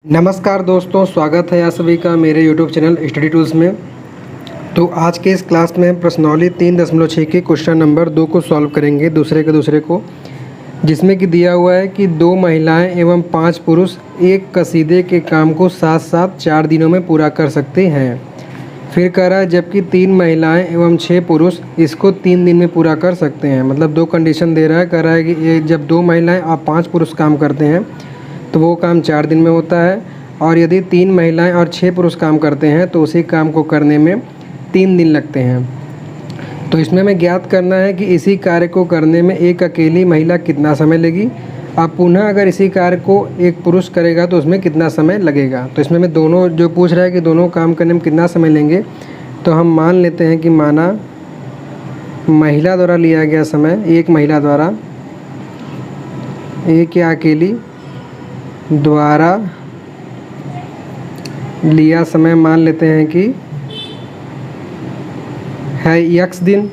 नमस्कार दोस्तों, स्वागत है आप सभी का मेरे YouTube चैनल स्टडी टूल्स में। तो आज के इस क्लास में हम प्रश्नावली 3.6 के क्वेश्चन नंबर 2 को सॉल्व करेंगे दूसरे को, जिसमें कि दिया हुआ है कि 2 महिलाएं एवं 5 पुरुष एक कसीदे के काम को साथ साथ 4 दिनों में पूरा कर सकते हैं। फिर कह रहा है जबकि 3 महिलाएं एवं 6 पुरुष इसको 3 दिन में पूरा कर सकते हैं। मतलब 2 कंडीशन दे रहा है। कह रहा है कि ये जब 2 महिलाएं और 5 पुरुष काम करते हैं तो वो काम 4 दिन में होता है, और यदि 3 महिलाएं और 6 पुरुष काम करते हैं तो उसी काम को करने में 3 दिन लगते हैं। तो इसमें हमें ज्ञात करना है कि इसी कार्य को करने में एक अकेली महिला कितना समय लेगी। अब पुनः अगर इसी कार्य को एक पुरुष करेगा तो उसमें कितना समय लगेगा। तो इसमें मैं दोनों जो पूछ रहा है कि दोनों काम करने में कितना समय लेंगे, तो हम मान लेते हैं कि माना महिला द्वारा लिया गया समय, एक महिला द्वारा, एक या अकेली द्वारा लिया समय मान लेते हैं कि है x दिन,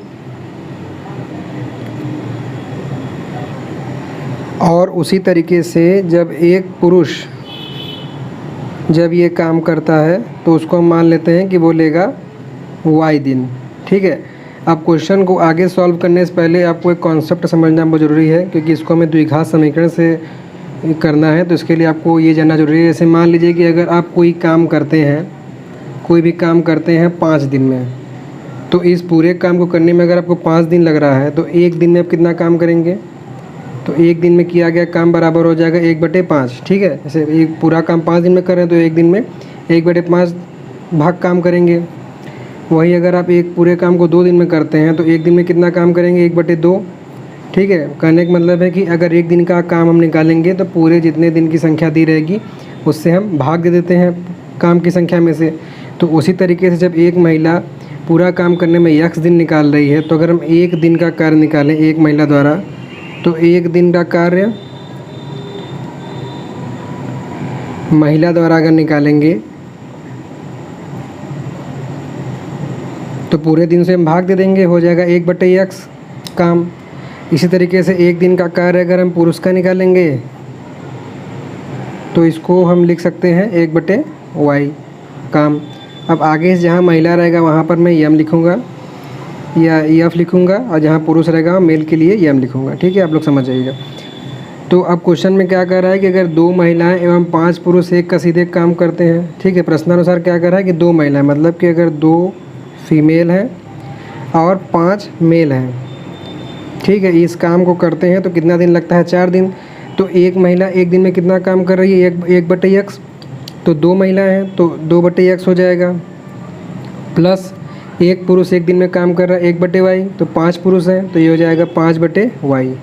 और उसी तरीके से जब एक पुरुष जब ये काम करता है तो उसको हम मान लेते हैं कि वो लेगा y दिन। ठीक है। अब क्वेश्चन को आगे सॉल्व करने से पहले आपको एक कॉन्सेप्ट समझना बहुत ज़रूरी है, क्योंकि इसको हमें द्विघात समीकरण से करना है। तो इसके लिए आपको ये जानना जरूरी है। जैसे मान लीजिए कि अगर आप कोई भी काम करते हैं 5 दिन में, तो इस पूरे काम को करने में अगर आपको 5 दिन लग रहा है तो एक दिन में आप कितना काम करेंगे। तो एक दिन में किया गया काम बराबर हो जाएगा 1/5। ठीक है। जैसे एक पूरा काम 5 दिन में कर रहे हैं तो एक दिन में 1/5 भाग काम करेंगे। वही अगर आप एक पूरे काम को 2 दिन में करते हैं तो एक दिन में कितना काम करेंगे, 1/2। ठीक है। कहने का मतलब है कि अगर एक दिन का काम हम निकालेंगे तो पूरे जितने दिन की संख्या दी रहेगी उससे हम भाग दे देते हैं काम की संख्या में से। तो उसी तरीके से जब एक महिला पूरा काम करने में x दिन निकाल रही है, तो अगर हम एक दिन का कार्य निकालें एक महिला द्वारा, तो एक दिन का कार्य महिला द्वारा अगर निकालेंगे तो पूरे दिन से हम भाग दे देंगे, हो जाएगा 1/x काम। इसी तरीके से एक दिन का कार्य अगर हम पुरुष का निकालेंगे तो इसको हम लिख सकते हैं 1/y काम। अब आगे से जहाँ महिला रहेगा वहाँ पर मैं यम लिखूँगा या यफ लिखूँगा, और जहाँ पुरुष रहेगा मेल के लिए यम लिखूँगा। ठीक है, आप लोग समझ जाइएगा। तो अब क्वेश्चन में क्या कर रहा है कि अगर 2 महिलाएं एवं 5 पुरुष एक कसीदे काम करते हैं। ठीक है। प्रश्नानुसार क्या कर रहा है कि 2 महिलाएं, मतलब कि अगर 2 फीमेल हैं और 5 मेल हैं, ठीक है, इस काम को करते हैं तो कितना दिन लगता है, 4 दिन। तो एक महिला एक दिन में कितना काम कर रही है, 1/x। तो 2 महिलाएं हैं तो 2/x हो जाएगा, प्लस एक पुरुष एक दिन में काम कर रहा है 1/y। तो 5 पुरुष हैं तो ये हो जाएगा 5/y।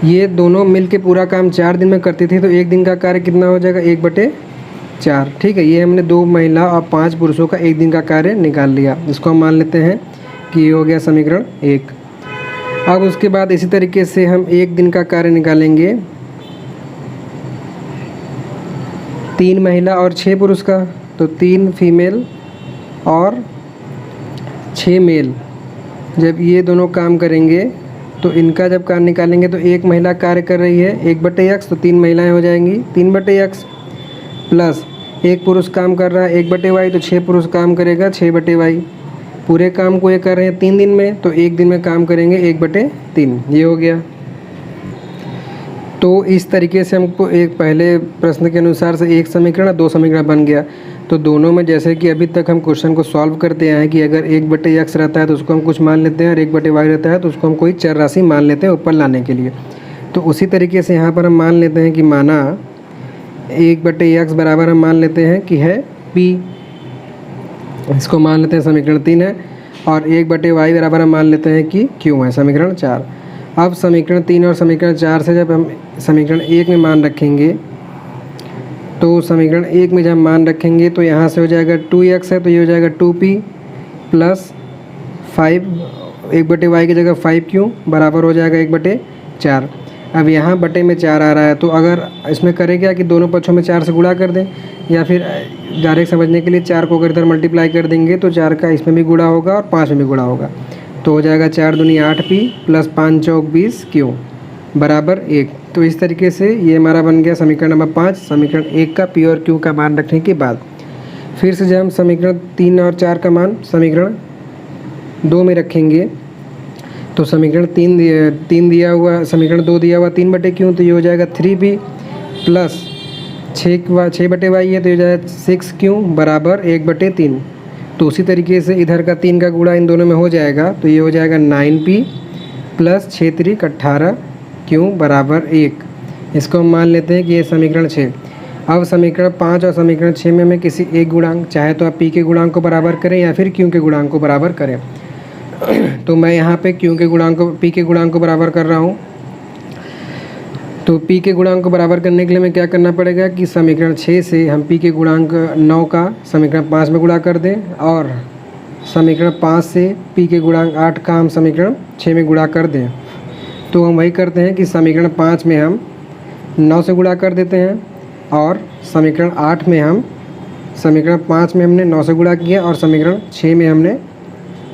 ये दोनों मिल के पूरा काम 4 दिन में करती थी, तो एक दिन का कार्य कितना हो जाएगा, 1/4। ठीक है। ये हमने 2 महिला और 5 पुरुषों का एक दिन का कार्य निकाल लिया। इसको हम मान लेते हैं कि ये हो गया समीकरण 1। अब उसके बाद इसी तरीके से हम एक दिन का कार्य निकालेंगे 3 महिला और 6 पुरुष का। तो 3 फीमेल और 6 मेल जब ये दोनों काम करेंगे तो इनका जब कार्य निकालेंगे तो एक महिला कार्य कर रही है 1/x, तो 3 महिलाएं हो जाएंगी 3/x, प्लस एक पुरुष काम कर रहा है 1/y, तो 6 पुरुष काम करेगा 6/y। पूरे काम को ये कर रहे हैं 3 दिन में, तो एक दिन में काम करेंगे 1/3। ये हो गया। तो इस तरीके से हमको एक पहले प्रश्न के अनुसार से एक समीकरण 2 समीकरण बन गया। तो दोनों में जैसे कि अभी तक हम क्वेश्चन को सॉल्व करते आए हैं कि अगर 1/x रहता है तो उसको हम कुछ मान लेते हैं, और 1/y रहता है तो उसको हम कोई चर राशि मान लेते हैं ऊपर लाने के लिए। तो उसी तरीके से यहाँ पर हम मान लेते हैं कि माना 1/x बराबर हम मान लेते हैं कि है p, इसको मान लेते हैं समीकरण 3 है, और 1/y बराबर हम मान लेते हैं कि q है, समीकरण 4। अब समीकरण 3 और समीकरण 4 से जब हम समीकरण 1 में मान रखेंगे, तो समीकरण 1 में जब हम मान रखेंगे तो यहाँ से हो जाएगा 2x है तो ये हो जाएगा 2p प्लस 5, 1/y की जगह 5q बराबर हो जाएगा 1/4। अब यहाँ बटे में 4 आ रहा है, तो अगर इसमें करें क्या कि दोनों पक्षों में 4 से गुणा कर दें, या फिर डायरेक्ट समझने के लिए 4 को अगर इधर मल्टीप्लाई कर देंगे तो 4 का इसमें भी गुणा होगा और 5 में भी गुणा होगा। तो हो जाएगा 4 दूनी 8p प्लस 5 चौक 20q। बराबर 1। तो इस तरीके से ये हमारा बन गया समीकरण नंबर 5, समीकरण 1 का पी और क्यू का मान रखने के बाद। फिर से जब हम समीकरण 3 और 4 का मान समीकरण 2 में रखेंगे, तो समीकरण 3 दिया हुआ, समीकरण 2 दिया हुआ 3/q, तो ये हो जाएगा 3p प्लस 6/y है, तो ये हो जाएगा 6q बराबर 1/3। तो उसी तरीके से इधर का 3 का गुणा इन दोनों में हो जाएगा, तो ये हो जाएगा 9p प्लस 6 3 18q बराबर 1। इसको हम मान लेते हैं कि ये समीकरण 6। अब समीकरण 5 और समीकरण 6 में हमें किसी एक गुणांक, चाहे तो आप p के गुणांक को बराबर करें या फिर q के गुणांक को बराबर करें। तो मैं यहाँ पे p के गुणांक को बराबर कर रहा हूँ। तो p के गुणांक को बराबर करने के लिए हमें क्या करना पड़ेगा कि समीकरण 6 से हम p के गुणांक 9 का समीकरण 5 में गुणा कर दें, और समीकरण 5 से p के गुणांक 8 का हम समीकरण 6 में गुणा कर दें। तो हम वही करते हैं कि समीकरण 5 में हम 9 से गुणा कर देते हैं, और समीकरण 8 में हम समीकरण 5 में हमने 9 से गुणा किया और समीकरण 6 में हमने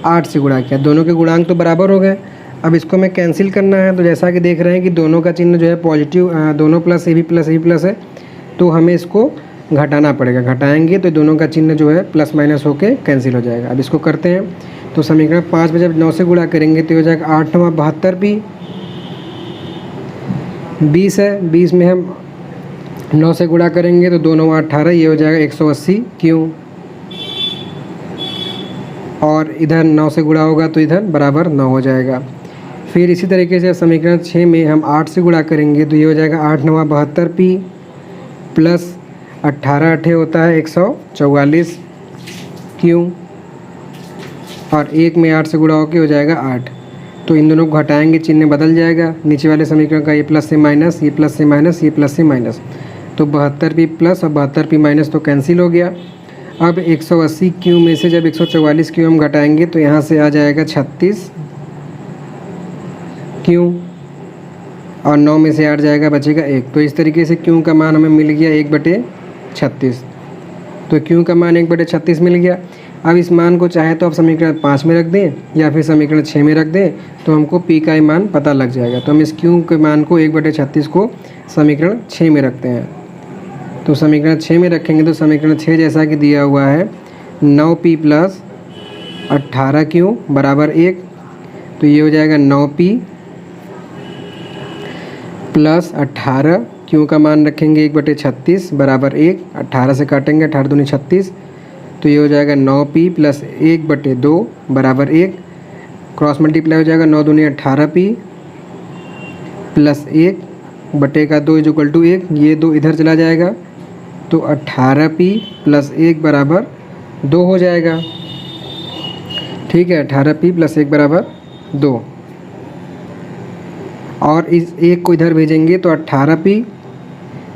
8 से गुणा किया। दोनों के गुणांक तो बराबर हो गए। अब इसको हमें कैंसिल करना है, तो जैसा कि देख रहे हैं कि दोनों का चिन्ह जो है पॉजिटिव, दोनों प्लस ए भी प्लस है, तो हमें इसको घटाना पड़ेगा। घटाएंगे तो दोनों का चिन्ह जो है प्लस माइनस होके कैंसिल हो जाएगा। अब इसको करते हैं, तो समीकरण 5 में जब 9 से गुणा करेंगे तो हो जाएगा 8 9 72p, 20 है, 20 में हम 9 से गुणा करेंगे तो 2 9 18, ये हो जाएगा 180q, और इधर 9 से गुणा होगा तो इधर बराबर 9 हो जाएगा। फिर इसी तरीके से समीकरण 6 में हम 8 से गुणा करेंगे तो ये हो जाएगा 8 9 72p प्लस 18 8 होता है 144q, और 1 में 8 से गुणा होकर हो जाएगा 8। तो इन दोनों को घटाएंगे, चिन्ह बदल जाएगा। नीचे वाले समीकरण का ये प्लस से माइनस, ये प्लस से माइनस, ये प्लस से माइनस, तो 72p प्लस और 72p माइनस तो कैंसिल हो गया। अब 180q में से जब 144q हम घटाएंगे तो यहाँ से आ जाएगा 36q, और 9 में से 8 जाएगा, बचेगा 1। तो इस तरीके से q का मान हमें मिल गया 1/36। तो q का मान 1/36 मिल गया। अब इस मान को चाहे तो आप समीकरण 5 में रख दें या फिर समीकरण 6 में रख दें, तो हमको p का मान पता लग जाएगा। तो हम इस q के मान को 1/36 को समीकरण 6 में रखते हैं। तो समीकरण 6 में रखेंगे तो समीकरण 6 जैसा कि दिया हुआ है 9p प्लस 18q बराबर 1, तो ये हो जाएगा 9p प्लस 18q का मान रखेंगे 1/36 बराबर 1, 18 से काटेंगे 18 दूनी 36, तो ये हो जाएगा 9p प्लस 1/2 बराबर 1, क्रॉस मल्टीप्लाई हो जाएगा 9 दूनी 18p plus 1/2 is equal to 1, ये 2 इधर चला जाएगा, तो 18p प्लस 1 बराबर 2 हो जाएगा। ठीक है, 18p प्लस 1 बराबर 2, और इस 1 को इधर भेजेंगे तो 18p,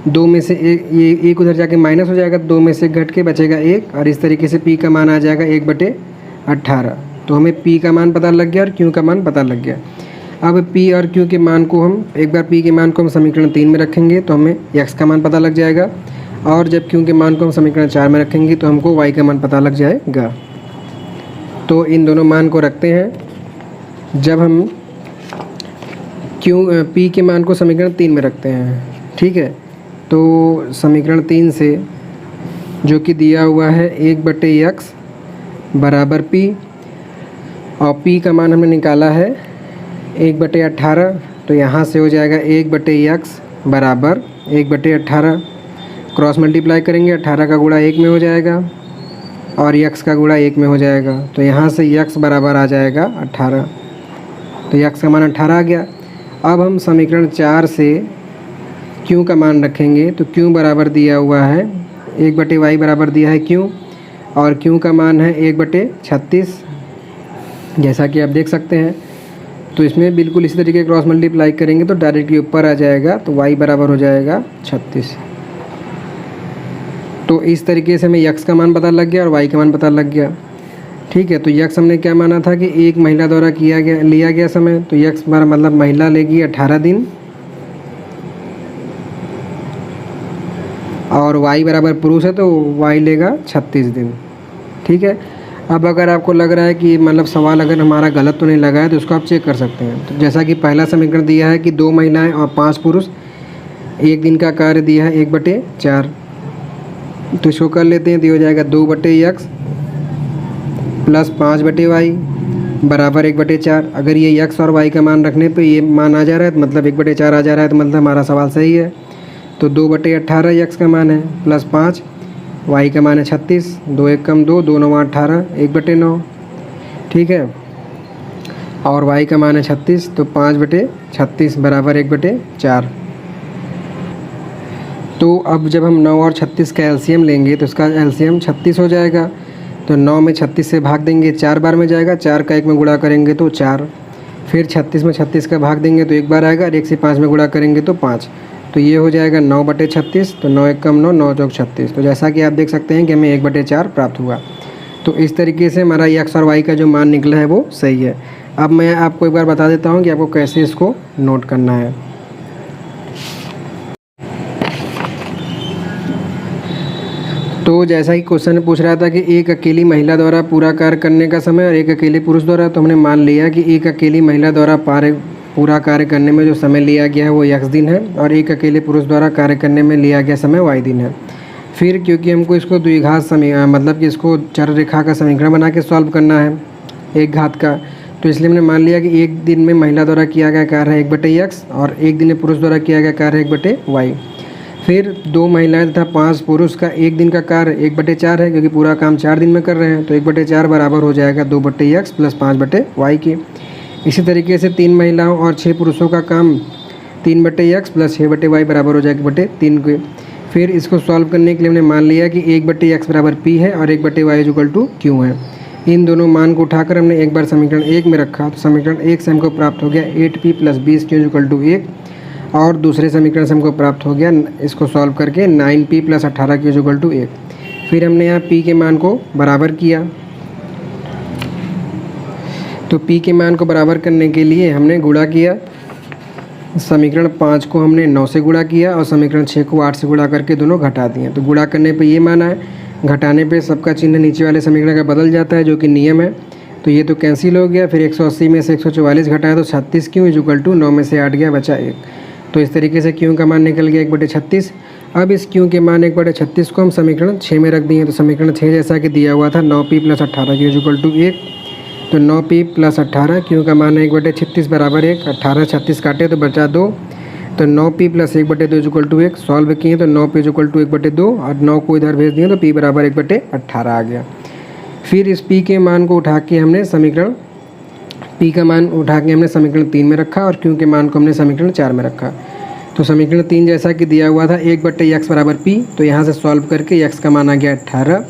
2 में से 1, ये 1 उधर जाके माइनस हो जाएगा, 2 में से घट के बचेगा 1, और इस तरीके से p का मान आ जाएगा 1/18। तो हमें p का मान पता लग गया और q का मान पता लग गया। अब p और q के मान को हम एक बार p के मान को हम समीकरण 3 में रखेंगे तो हमें x का मान पता लग जाएगा, और जब q के मान को हम समीकरण 4 में रखेंगे तो हमको y का मान पता लग जाएगा। तो इन दोनों मान को रखते हैं। जब हम p के मान को समीकरण 3 में रखते हैं, ठीक है, तो समीकरण 3 से जो कि दिया हुआ है 1/x बराबर p, और p का मान हमने निकाला है 1/18, तो यहाँ से हो जाएगा 1/x बराबर 1/18, क्रॉस मल्टीप्लाई करेंगे, 18 का गुणा 1 में हो जाएगा और x का गुणा 1 में हो जाएगा, तो यहाँ से x बराबर आ जाएगा 18, तो x का मान 18 आ गया। अब हम समीकरण 4 से q का मान रखेंगे, तो q बराबर दिया हुआ है 1/y बराबर दिया है q, और q का मान है 1/36 जैसा कि आप देख सकते हैं। तो इसमें बिल्कुल इसी तरीके क्रॉस मल्टीप्लाई करेंगे तो डायरेक्टली ऊपर आ जाएगा, तो y बराबर हो जाएगा 36। तो इस तरीके से हमें x का मान पता लग गया और y का मान पता लग गया। ठीक है, तो x हमने क्या माना था कि एक महिला द्वारा लिया गया समय, तो x मतलब महिला लेगी 18 दिन, और y बराबर पुरुष है तो y लेगा 36 दिन। ठीक है, अब अगर आपको लग रहा है कि मतलब सवाल अगर हमारा गलत तो नहीं लगा है तो उसको आप चेक कर सकते हैं। तो जैसा कि पहला समीकरण दिया है कि 2 महिलाएं और 5 पुरुष, एक दिन का कार्य दिया है 1/4, तो इसको कर लेते हैं। तो हो जाएगा 2/x प्लस 5/y बराबर 1/4। अगर ये x और y का मान रखने पे ये मान आ जा रहा है तो मतलब 1/4 आ जा रहा है, तो मतलब हमारा सवाल सही है। तो 2/18 x का मान है प्लस 5, y का मान है 36, 2 1 कम 2, 2 9 18, 1/9, ठीक है। और y का मान है 36, तो 5/36 बराबर 1/4। तो अब जब हम 9 और 36 का एलसीएम लेंगे तो इसका एलसीएम 36 हो जाएगा। तो 9 में 36 से भाग देंगे 4 बार में जाएगा, 4 का 1 में गुणा करेंगे तो 4, फिर 36 में 36 का भाग देंगे तो 1 बार आएगा, और 1 से 5 में गुणा करेंगे तो 5। तो ये हो जाएगा 9/36, तो 9 1 कम 9, 9 चौक 36। तो जैसा कि आप देख सकते हैं कि हमें 1/4 प्राप्त हुआ। तो इस तरीके से हमारा x और y का जो मान निकला है वो सही है। अब मैं आपको एक बार बता देता हूँ कि आपको कैसे इसको नोट करना है। तो जैसा कि क्वेश्चन में पूछ रहा था कि एक अकेली महिला द्वारा पूरा कार्य करने का समय और एक अकेले पुरुष द्वारा, तो हमने मान लिया कि एक अकेली महिला द्वारा पूरा कार्य करने में जो समय लिया गया है वो x दिन है, और एक अकेले पुरुष द्वारा कार्य करने में लिया गया समय y दिन है। फिर क्योंकि हमको इसको द्विघात मतलब कि इसको चर रेखा का समीकरण बना के सॉल्व करना है एक घात का, तो इसलिए हमने मान लिया कि एक दिन में महिला द्वारा किया गया कार्य है 1/x और एक दिन में पुरुष द्वारा किया गया कार्य है 1/y। फिर 2 महिलाएं तथा 5 पुरुष का एक दिन का कार्य 1/4 है, क्योंकि पूरा काम 4 दिन में कर रहे हैं, तो 1/4 बराबर हो जाएगा 2/x प्लस 5/y के। इसी तरीके से 3 महिलाओं और 6 पुरुषों का काम 3/x प्लस 6/y बराबर हो जाएगा 3 के। फिर इसको सॉल्व करने के लिए हमने मान लिया कि 1/x बराबर p है और 1/y इक्वल टू q है। इन दोनों मान को उठाकर हमने एक बार समीकरण 1 में रखा, तो समीकरण 1 से हमको प्राप्त हो गया 8p plus 20q equal to 1, और दूसरे समीकरण से हमको प्राप्त हो गया इसको सॉल्व करके 9p plus 18q equal to 1। फिर हमने यहाँ p के मान को बराबर किया, तो p के मान को बराबर करने के लिए हमने गुणा किया। समीकरण 5 को हमने 9 से गुणा किया और समीकरण 6 को 8 से गुणा करके दोनों घटा दिए। तो गुणा करने पे ये मान है, घटाने पे सबका चिन्ह नीचे वाले समीकरण का बदल जाता है, जो कि नियम है। तो ये तो कैंसिल हो गया। फिर 180 में से 144 घटाया तो 36q इक्वल टू 9 में से 8 गया, बचा 1। तो इस तरीके से q का मान निकल गया 1/36। अब इस q के मान 1/36 को हम समीकरण 6 में रख दिए। तो समीकरण 6 जैसा कि दिया हुआ था 9p plus 18q equal to 1, तो 9p प्लस 18, q का मान है 1/36 बराबर 1, 18 36 काटे तो बचा 2, तो 9p plus 1/2 equal to 1। Solve किए तो 9p इक्वल टू 1/2 और 9 को इधर भेज दिए तो p बराबर 1/18 आ गया। फिर इस p के मान को उठा के हमने समीकरण p का मान उठा के हमने समीकरण 3 में रखा और q के मान को हमने समीकरण 4 में रखा। तो समीकरण 3 जैसा कि दिया हुआ था 1/x बराबर p, तो यहाँ से सॉल्व करके x का मान आ गया 18,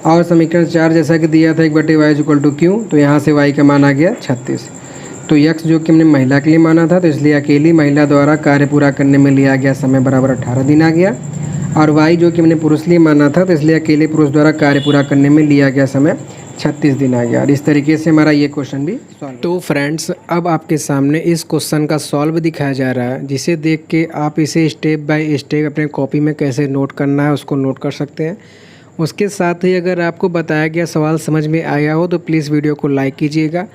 और समीकरण 4 जैसा कि दिया था 1/y इक्वल टू q, तो यहाँ से y का मान आ गया 36। तो x जो कि हमने महिला के लिए माना था, तो इसलिए अकेली महिला द्वारा कार्य पूरा करने में लिया गया समय बराबर 18 दिन आ गया, और y जो कि हमने पुरुष के लिए माना था, तो इसलिए अकेले पुरुष द्वारा कार्य पूरा करने में लिया गया समय 36 दिन आ गया। और इस तरीके से हमारा ये क्वेश्चन भी सॉल्व। तो फ्रेंड्स, अब आपके सामने इस क्वेश्चन का सॉल्व दिखाया जा रहा है, जिसे देख के आप इसे स्टेप बाय स्टेप अपने कॉपी में कैसे नोट करना है उसको नोट कर सकते हैं। उसके साथ ही अगर आपको बताया गया सवाल समझ में आया हो तो प्लीज़ वीडियो को लाइक कीजिएगा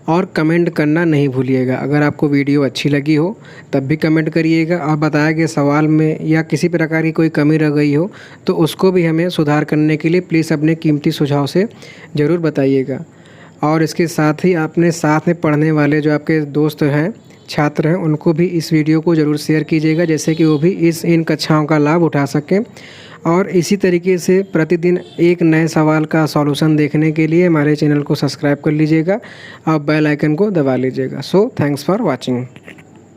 और कमेंट करना नहीं भूलिएगा। अगर आपको वीडियो अच्छी लगी हो तब भी कमेंट करिएगा, और बताया गया सवाल में या किसी प्रकार की कोई कमी रह गई हो तो उसको भी हमें सुधार करने के लिए प्लीज़ अपने कीमती सुझाव से ज़रूर बताइएगा। और इसके साथ ही आपने साथ में पढ़ने वाले जो आपके दोस्त हैं, छात्र हैं, उनको भी इस वीडियो को ज़रूर शेयर कीजिएगा, जैसे कि वो भी इन कक्षाओं का लाभ उठा सकें। और इसी तरीके से प्रतिदिन एक नए सवाल का सॉल्यूशन देखने के लिए हमारे चैनल को सब्सक्राइब कर लीजिएगा और बेल आइकन को दबा लीजिएगा। So thanks for watching.